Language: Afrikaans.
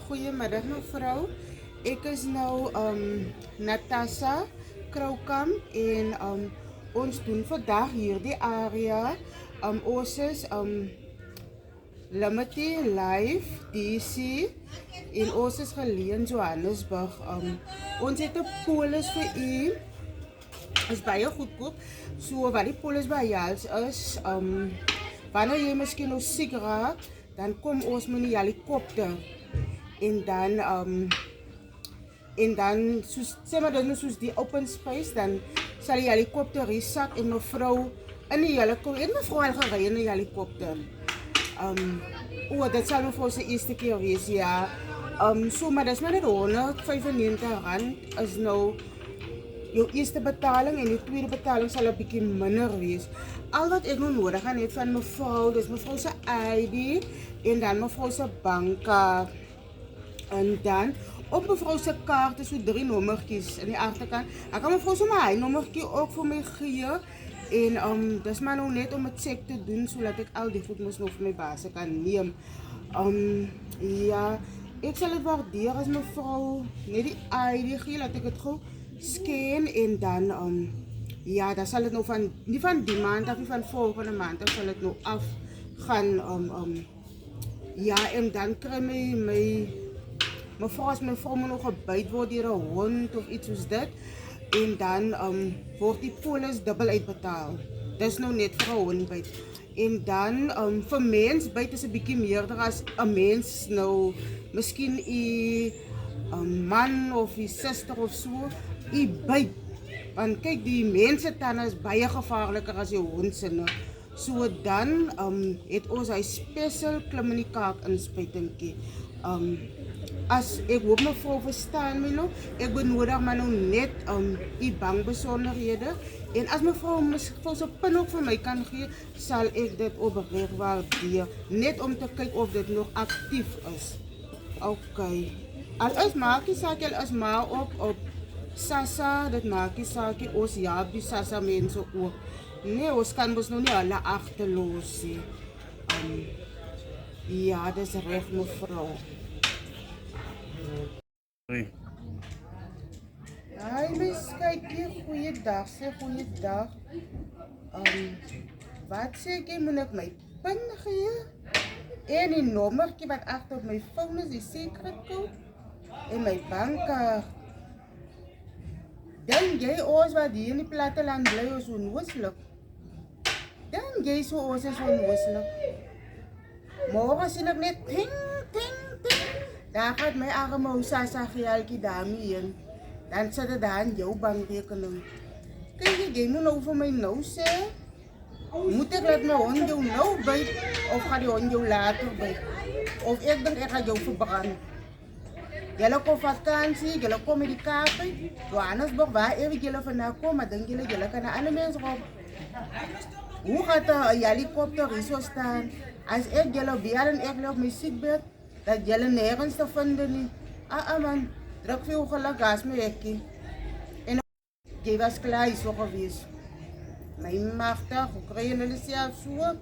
Goedemiddag mevrouw. Ik is nou Natasha Kraukamp en ons doen vandaag hier die area. Ons is Limited Life DC en ons is geleë in Johannesburg. Ons het 'n polis vir u. Is baie goedkoop. So wat die polis by jals is, wanneer jy miskien nou siek raak, dan kom ons met die helikopter en dan soos sê maar dan soos die open space, dan sal die helikopter resak en mevrou in die helikopter, en mevrou al gery in die helikopter. Dat sal mevrou se eerste keer wees, ja. So maar dis maar net R195 is nou jou eerste betaling en die tweede betaling sal 'n bietjie minder wees. Al wat ek nou nodig het van mevrou, dis mevrou se ID en dan mevrou se bankkaart. En dan op mevrou se kaart is so 3 nommertjies in die agterkant. Ek kan mevrou sommer hy nommertjie ook vir my gee en dis maar nou net om 'n check te doen sodat ek al die goed mos nog vir my baas kan neem. Ja, ek sal dit waardeer as mevrou net die ID gee, laat ek dit gou scan en dan ja, dan sal dit nou van nie van die maand af, nie van volgende maand af sal dit nou afgaan. Ja, en dan kry my mevrou as mevrou moet nog gebyt word deur 'n hond of iets soos dit en dan word die polis dubbel uitbetaal. Dis nou net vir 'n hondbyt. En dan vir mensbyt is 'n bietjie meerder as 'n mens nou miskien 'n man of 'n suster of so. U byt. Want kyk, die mense tande is baie gevaarliker as die hond se. So dan het ons hy special kliminiekaak inspuitingkie. As ek hoop mevrou verstaan my nou, ek benodig maar nou net u bankbesonderhede en as mevrou se pin ook vir my kan gee, sal ek dit opreg waardeer, net om te kyk of dit nog aktief is. Okay. Al is maakie saak, al is maar op SASSA, dit maakie saak, ons jaag die SASSA mense ook. Nee, ons kan ons nou nie hulle agterloos nie. Ja, dis reg mevrou. Hi, my skytjie, goeiedag, sê goeiedag. Wat sê jy, moet ek my pin gee? En die nommertjie wat agter op my foon is, die secret code en my bankkaart. Dan jy ons wat hier in die platteland bly ons onnooslik. Dan jy so ons is onnooslik. Môre sien ek net ting, ting, ting. Daar gaat my arme Sasa geeltjie daarmee heen. Dan sit dit daar in jou bankrekening. Kyk jy moet nou vir my nou sê. Moet ek laat my hond jou nou byt of gaan die hond jou later byt? Of ek dink ek gaan jou verbrand. Julle kom vakansie, julle kom met die Kaap uit. Johannesburg, waar ewig julle vandaan kom, maar dink julle kan 'n ander mens roep. Hoe gaat 'n helikopter hier so staan? As ek julle bel en ek loop my siekbed, dat julle nergens te vind nie. Man, druk vir jou geluk, gas my ekkie. En jy was klaar so gewees. My magtig, hoe kry jy hulle self so?